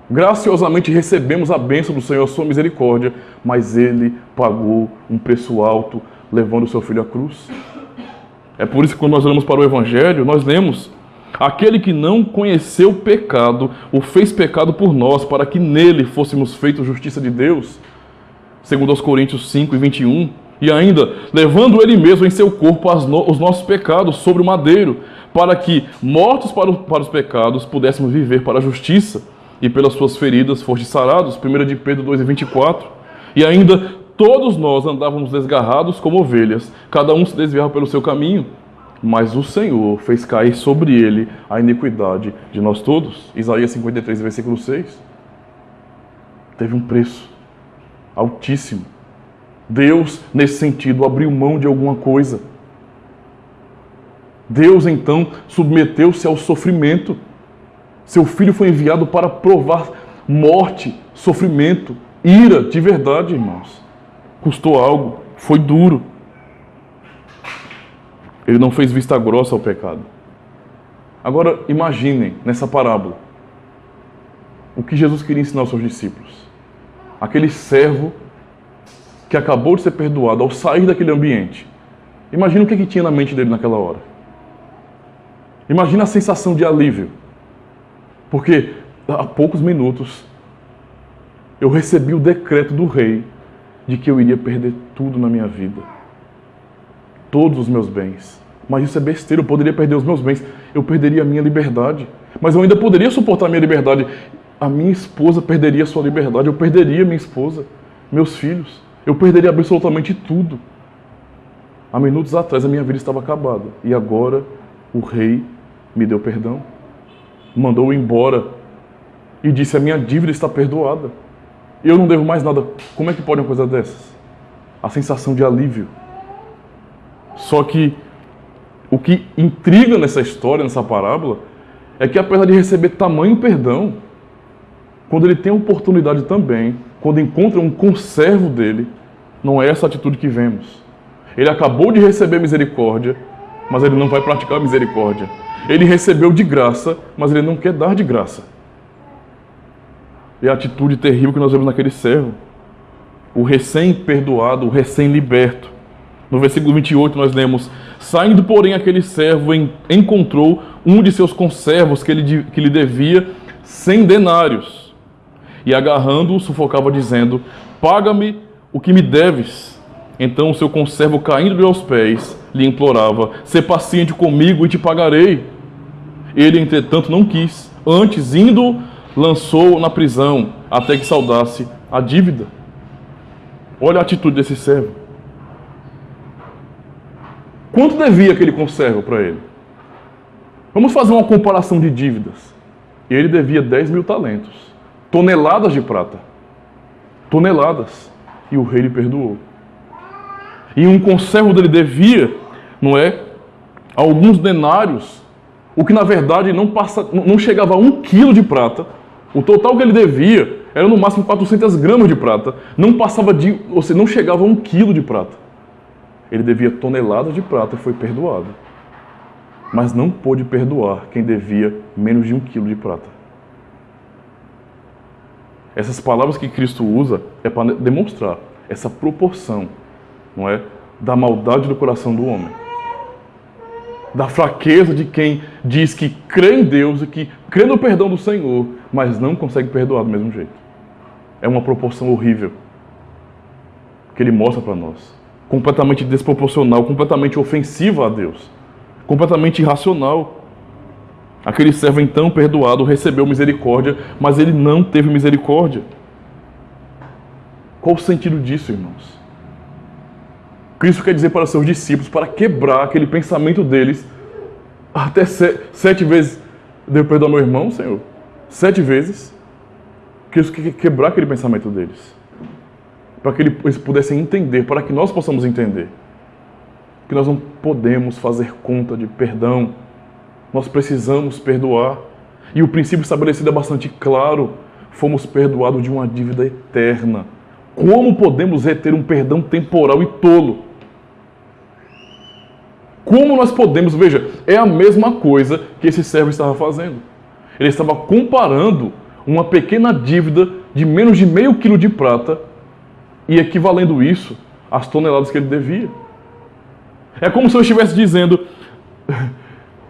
Graciosamente recebemos a bênção do Senhor, a sua misericórdia, mas ele pagou um preço alto, levando o seu filho à cruz. É por isso que quando nós olhamos para o Evangelho, nós lemos: aquele que não conheceu o pecado, o fez pecado por nós, para que nele fôssemos feitos justiça de Deus. Segundo aos Coríntios 5 e 21. E ainda, levando ele mesmo em seu corpo os nossos pecados sobre o madeiro, para que, mortos para os pecados, pudéssemos viver para a justiça, e pelas suas feridas fostes sarados. 1 de Pedro 2 e 24. E ainda, todos nós andávamos desgarrados como ovelhas, cada um se desviava pelo seu caminho, mas o Senhor fez cair sobre ele a iniquidade de nós todos. Isaías 53, versículo 6. Teve um preço altíssimo. Deus, nesse sentido, abriu mão de alguma coisa. Deus, então, submeteu-se ao sofrimento. Seu filho foi enviado para provar morte, sofrimento, ira de verdade, irmãos. Custou algo, foi duro. Ele não fez vista grossa ao pecado. Agora, imaginem, nessa parábola, o que Jesus queria ensinar aos seus discípulos. Aquele servo que acabou de ser perdoado ao sair daquele ambiente. Imagina o que tinha na mente dele naquela hora. Imagina a sensação de alívio. Porque há poucos minutos eu recebi o decreto do rei de que eu iria perder tudo na minha vida. Todos os meus bens. Mas isso é besteira, eu poderia perder os meus bens, eu perderia a minha liberdade. Mas eu ainda poderia suportar a minha liberdade. A minha esposa perderia a sua liberdade, eu perderia minha esposa, meus filhos. Eu perderia absolutamente tudo. Há minutos atrás a minha vida estava acabada. E agora o rei me deu perdão. Mandou embora e disse: a minha dívida está perdoada. Eu não devo mais nada. Como é que pode uma coisa dessas? A sensação de alívio. Só que o que intriga nessa história, nessa parábola, é que apesar de receber tamanho perdão, quando ele tem a oportunidade também, quando encontra um conservo dele, não é essa atitude que vemos. Ele acabou de receber misericórdia, mas ele não vai praticar a misericórdia. Ele recebeu de graça, mas ele não quer dar de graça. É a atitude terrível que nós vemos naquele servo. O recém-perdoado, o recém-liberto. No versículo 28 nós lemos: saindo, porém, aquele servo encontrou um de seus conservos que lhe devia 100 denários. E agarrando-o, sufocava, dizendo: paga-me o que me deves. Então o seu conservo, caindo-lhe aos pés, lhe implorava: sê paciente comigo e te pagarei. Ele, entretanto, não quis. Antes, indo, lançou-o na prisão, até que saudasse a dívida. Olha a atitude desse servo. Quanto devia aquele conservo para ele? Vamos fazer uma comparação de dívidas. Ele devia 10 mil talentos, toneladas de prata. Toneladas. E o rei lhe perdoou. E um conservo dele devia, não é, alguns denários, o que na verdade não chegava a 1 quilo de prata. O total que ele devia era no máximo 400 gramas de prata. Não passava ou seja, não chegava a 1 quilo de prata. Ele devia toneladas de prata e foi perdoado. Mas não pôde perdoar quem devia menos de 1 quilo de prata. Essas palavras que Cristo usa é para demonstrar essa proporção, não é, da maldade do coração do homem. Da fraqueza de quem diz que crê em Deus e que crê no perdão do Senhor, mas não consegue perdoar do mesmo jeito. É uma proporção horrível que ele mostra para nós. Completamente desproporcional, completamente ofensiva a Deus. Completamente irracional. Aquele servo então perdoado recebeu misericórdia, mas ele não teve misericórdia. Qual o sentido disso, irmãos? Cristo quer dizer para seus discípulos, para quebrar aquele pensamento deles, até 7 vezes, devo perdoar meu irmão, Senhor? 7 vezes. Cristo quer quebrar aquele pensamento deles, para que eles pudessem entender, para que nós possamos entender, que nós não podemos fazer conta de perdão, nós precisamos perdoar. E o princípio estabelecido é bastante claro: fomos perdoados de uma dívida eterna. Como podemos reter um perdão temporal e tolo? Como nós podemos? Veja, é a mesma coisa que esse servo estava fazendo. Ele estava comparando uma pequena dívida de menos de meio quilo de prata e equivalendo isso às toneladas que ele devia. É como se eu estivesse dizendo: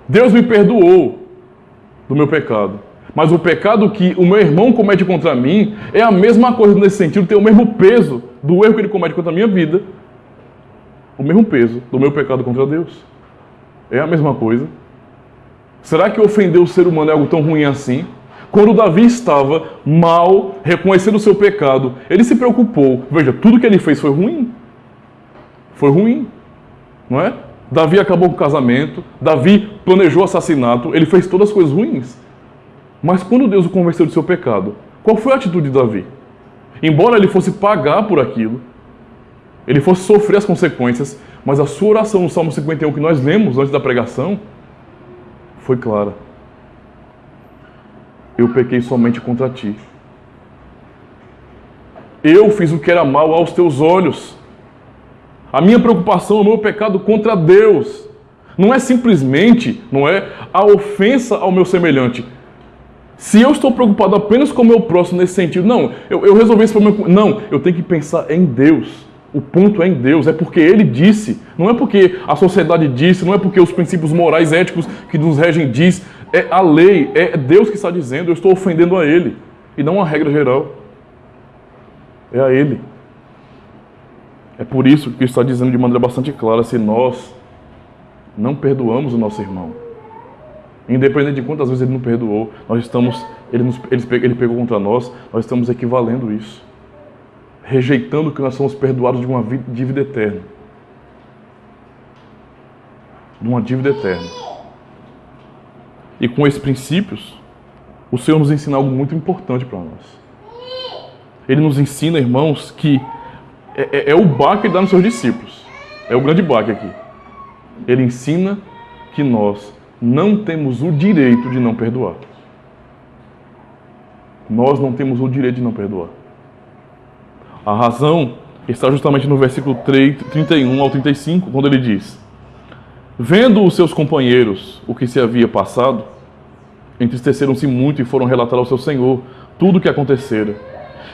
Deus me perdoou do meu pecado, mas o pecado que o meu irmão comete contra mim é a mesma coisa nesse sentido, tem o mesmo peso do erro que ele comete contra a minha vida, o mesmo peso do meu pecado contra Deus. É a mesma coisa. Será que ofender o ser humano é algo tão ruim assim? Quando Davi estava mal, reconhecendo o seu pecado, ele se preocupou. Veja, tudo que ele fez foi ruim. Foi ruim, não é? Davi acabou com o casamento, Davi planejou assassinato, ele fez todas as coisas ruins. Mas quando Deus o convenceu do seu pecado, qual foi a atitude de Davi? Embora ele fosse pagar por aquilo, ele fosse sofrer as consequências, mas a sua oração no Salmo 51 que nós lemos antes da pregação foi clara: eu pequei somente contra ti. Eu fiz o que era mal aos teus olhos. A minha preocupação é o meu pecado contra Deus. Não é simplesmente, não é, a ofensa ao meu semelhante. Se eu estou preocupado apenas com o meu próximo nesse sentido, não, eu resolvi esse problema. Não, eu tenho que pensar em Deus. O ponto é em Deus, é porque Ele disse, não é porque a sociedade disse, não é porque os princípios morais, éticos que nos regem diz, é a lei, é Deus que está dizendo, eu estou ofendendo a Ele, e não a regra geral. É a Ele. É por isso que está dizendo de maneira bastante clara: se nós não perdoamos o nosso irmão, independente de quantas vezes ele não perdoou, ele pegou contra nós estamos equivalendo isso. Rejeitando que nós somos perdoados de uma dívida eterna. De uma dívida eterna. E com esses princípios, o Senhor nos ensina algo muito importante para nós. Ele nos ensina, irmãos, que é o baque que ele dá nos seus discípulos. É o grande baque aqui. Ele ensina que nós não temos o direito de não perdoar. Nós não temos o direito de não perdoar. A razão está justamente no versículo 31 ao 35, quando ele diz: vendo os seus companheiros o que se havia passado, entristeceram-se muito e foram relatar ao seu senhor tudo o que acontecera.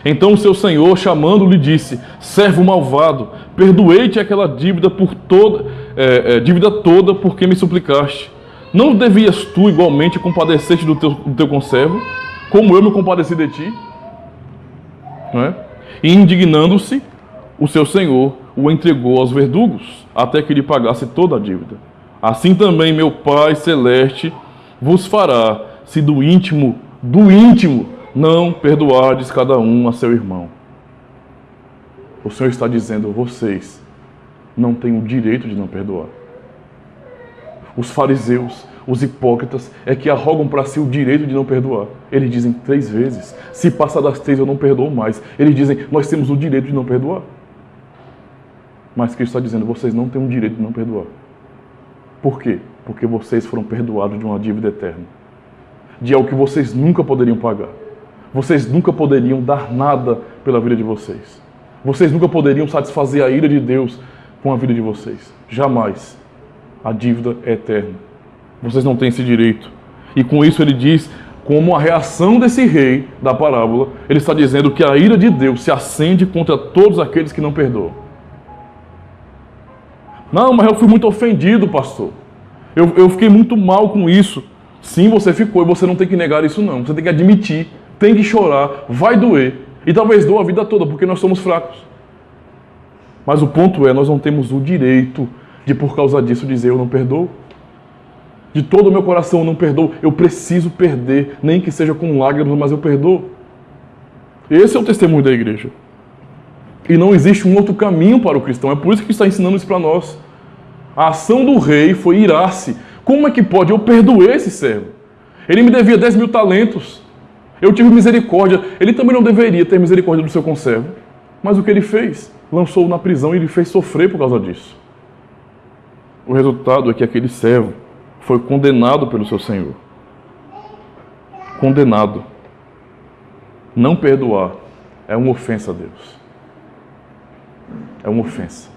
Então o seu senhor, chamando-lhe, disse: servo malvado, perdoei-te aquela dívida dívida toda porque me suplicaste. Não devias tu igualmente compadecer-te do teu conservo, como eu me compadeci de ti? Não é? E indignando-se, o seu senhor o entregou aos verdugos, até que lhe pagasse toda a dívida. Assim também meu Pai Celeste vos fará, se do íntimo, não perdoardes cada um a seu irmão. O Senhor está dizendo: vocês não têm o direito de não perdoar. Os fariseus, os hipócritas, é que arrogam para si o direito de não perdoar. Eles dizem 3 vezes: se passar das 3 eu não perdoo mais. Eles dizem: nós temos o direito de não perdoar. Mas Cristo está dizendo: vocês não têm o direito de não perdoar. Por quê? Porque vocês foram perdoados de uma dívida eterna, de algo que vocês nunca poderiam pagar. Vocês nunca poderiam dar nada pela vida de vocês. Vocês nunca poderiam satisfazer a ira de Deus com a vida de vocês. Jamais. A dívida é eterna. Vocês não têm esse direito. E com isso ele diz, como a reação desse rei da parábola, ele está dizendo que a ira de Deus se acende contra todos aqueles que não perdoam. Não, mas eu fui muito ofendido, pastor. Eu fiquei muito mal com isso. Sim, você ficou, e você não tem que negar isso não. Você tem que admitir, tem que chorar, vai doer. E talvez doa a vida toda, porque nós somos fracos. Mas o ponto é, nós não temos o direito de, por causa disso, dizer eu não perdoo. De todo o meu coração eu não perdoo. Eu preciso perder, nem que seja com lágrimas, mas eu perdoo. Esse é o testemunho da igreja. E não existe um outro caminho para o cristão. É por isso que está ensinando isso para nós. A ação do rei foi irar-se. Como é que pode? Eu perdoei esse servo. Ele me devia 10.000 talentos. Eu tive misericórdia. Ele também não deveria ter misericórdia do seu conservo. Mas o que ele fez? Lançou-o na prisão e ele fez sofrer por causa disso. O resultado é que aquele servo foi condenado pelo seu senhor. Condenado. Não perdoar é uma ofensa a Deus. É uma ofensa.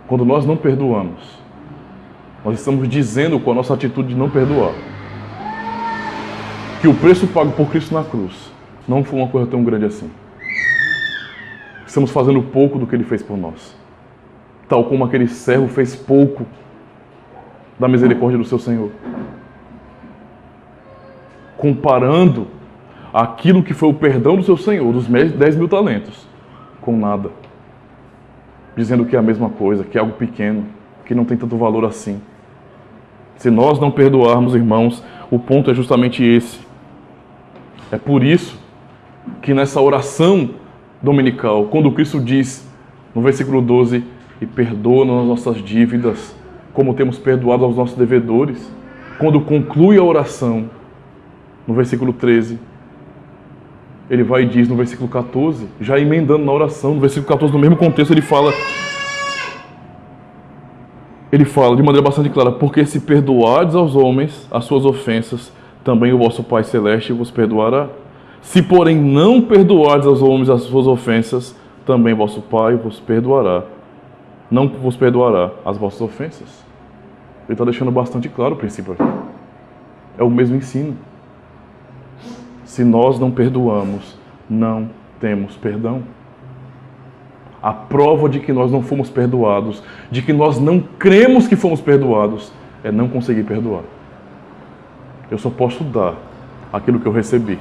Quando nós não perdoamos, nós estamos dizendo com a nossa atitude de não perdoar que o preço pago por Cristo na cruz não foi uma coisa tão grande assim. Estamos fazendo pouco do que Ele fez por nós. Tal como aquele servo fez pouco da misericórdia do seu Senhor. Comparando aquilo que foi o perdão do seu Senhor, dos 10.000 talentos, com nada. Dizendo que é a mesma coisa, que é algo pequeno, que não tem tanto valor assim. Se nós não perdoarmos, irmãos, o ponto é justamente esse. É por isso que nessa oração dominical, quando Cristo diz, no versículo 12, e perdoa-nos as nossas dívidas, como temos perdoado aos nossos devedores, quando conclui a oração, no versículo 13, ele vai e diz no versículo 14, já emendando na oração, no versículo 14, no mesmo contexto, ele fala de maneira bastante clara: porque se perdoardes aos homens as suas ofensas, também o vosso Pai Celeste vos perdoará. Se, porém, não perdoardes aos homens as suas ofensas, também vosso Pai vos perdoará. Não vos perdoará as vossas ofensas. Ele está deixando bastante claro o princípio aqui. É o mesmo ensino. Se nós não perdoamos, não temos perdão. A prova de que nós não fomos perdoados, de que nós não cremos que fomos perdoados, é não conseguir perdoar. Eu só posso dar aquilo que eu recebi.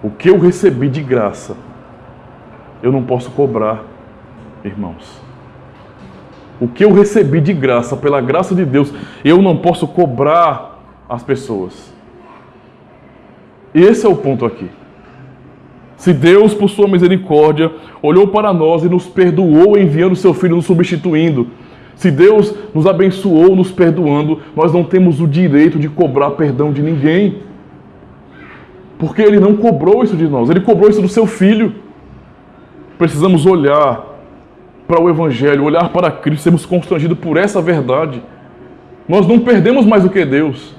O que eu recebi de graça, eu não posso cobrar, irmãos. O que eu recebi de graça, pela graça de Deus, eu não posso cobrar as pessoas. Esse é o ponto aqui. Se Deus, por sua misericórdia, olhou para nós e nos perdoou enviando seu Filho, nos substituindo, se Deus nos abençoou nos perdoando, nós não temos o direito de cobrar perdão de ninguém. Porque Ele não cobrou isso de nós, Ele cobrou isso do Seu Filho. Precisamos olhar para o Evangelho, olhar para Cristo, sermos constrangidos por essa verdade. Nós não perdemos mais do que Deus.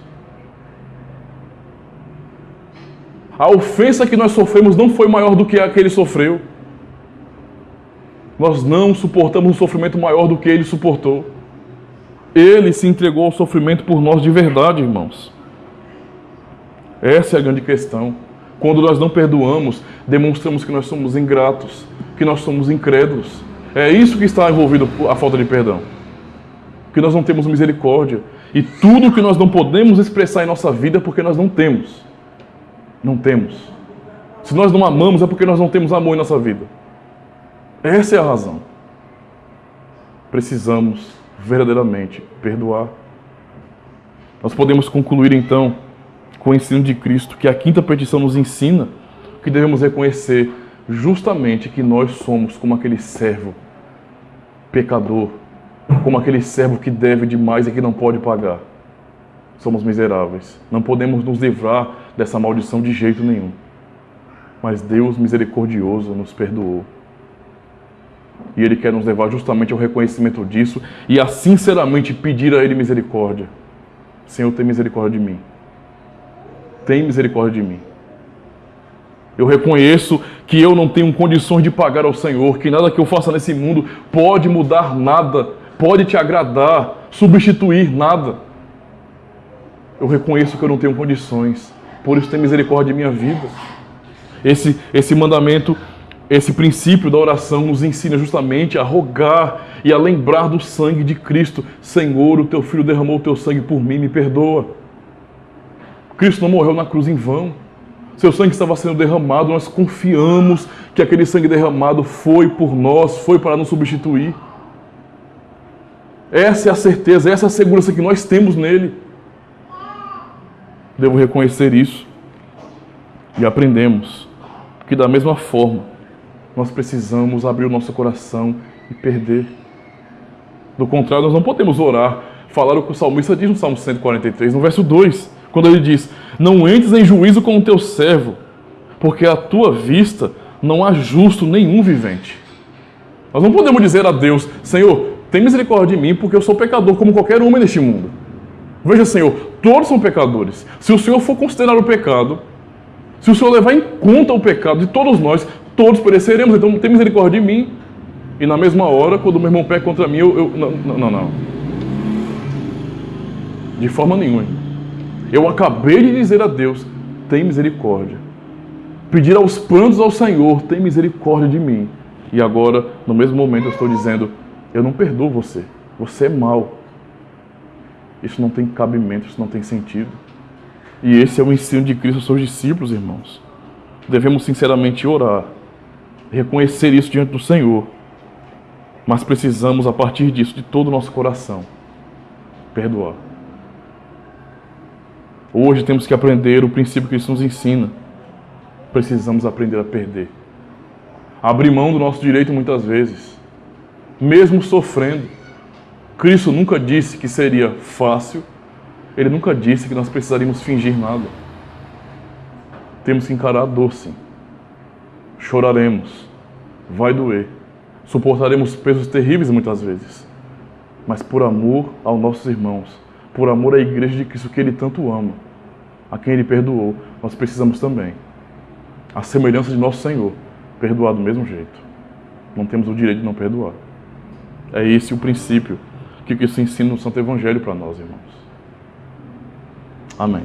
A ofensa que nós sofremos não foi maior do que a que Ele sofreu. Nós não suportamos um sofrimento maior do que Ele suportou. Ele se entregou ao sofrimento por nós de verdade, irmãos. Essa é a grande questão. Quando nós não perdoamos, demonstramos que nós somos ingratos, que nós somos incrédulos. É isso que está envolvido a falta de perdão. Que nós não temos misericórdia. E tudo que nós não podemos expressar em nossa vida é porque nós não temos. Não temos. Se nós não amamos é porque nós não temos amor em nossa vida. Essa é a razão. Precisamos verdadeiramente perdoar. Nós podemos concluir então com o ensino de Cristo, que a quinta petição nos ensina que devemos reconhecer justamente que nós somos como aquele servo pecador, como aquele servo que deve demais e que não pode pagar. Somos miseráveis. Não podemos nos livrar dessa maldição de jeito nenhum. Mas Deus misericordioso nos perdoou. E Ele quer nos levar justamente ao reconhecimento disso e a sinceramente pedir a Ele misericórdia. Senhor, tem misericórdia de mim. Tem misericórdia de mim. Eu reconheço que eu não tenho condições de pagar ao Senhor, que nada que eu faça nesse mundo pode mudar nada, pode te agradar, substituir nada. Eu reconheço que eu não tenho condições, por isso tem misericórdia de minha vida. Esse mandamento, esse princípio da oração nos ensina justamente a rogar e a lembrar do sangue de Cristo. Senhor, o teu Filho derramou o teu sangue por mim, me perdoa. Cristo não morreu na cruz em vão. Seu sangue estava sendo derramado, nós confiamos que aquele sangue derramado foi por nós, foi para nos substituir. Essa é a certeza, essa é a segurança que nós temos nele. Devo reconhecer isso. E aprendemos que da mesma forma, nós precisamos abrir o nosso coração e perder. Do contrário, nós não podemos orar, falar o que o salmista diz no Salmo 143, no verso 2, quando ele diz: não entres em juízo com o teu servo, porque à tua vista não há justo nenhum vivente. Nós não podemos dizer a Deus: Senhor, tem misericórdia de mim, porque eu sou pecador como qualquer homem neste mundo. Veja, Senhor, todos são pecadores. Se o Senhor for considerar o pecado, se o Senhor levar em conta o pecado de todos nós, todos pereceremos, então tem misericórdia de mim. E na mesma hora, quando o meu irmão peca contra mim, não. De forma nenhuma. Eu acabei de dizer a Deus: tem misericórdia. Pedir aos prantos ao Senhor: tem misericórdia de mim. E agora, no mesmo momento, eu estou dizendo: eu não perdoo você. Você é mau. Isso não tem cabimento, isso não tem sentido. E esse é o ensino de Cristo aos seus discípulos, irmãos. Devemos sinceramente orar, reconhecer isso diante do Senhor. Mas precisamos, a partir disso, de todo o nosso coração, perdoar. Hoje temos que aprender o princípio que isso nos ensina. Precisamos aprender a perder. Abrir mão do nosso direito muitas vezes, mesmo sofrendo. Cristo nunca disse que seria fácil. Ele nunca disse que nós precisaríamos fingir nada. Temos que encarar a dor, sim. Choraremos. Vai doer. Suportaremos pesos terríveis muitas vezes. Mas por amor aos nossos irmãos, por amor à igreja de Cristo que Ele tanto ama, a quem Ele perdoou, nós precisamos também, à semelhança de nosso Senhor, perdoar do mesmo jeito. Não temos o direito de não perdoar. É esse o princípio que Cristo ensina no Santo Evangelho para nós, irmãos. Amém.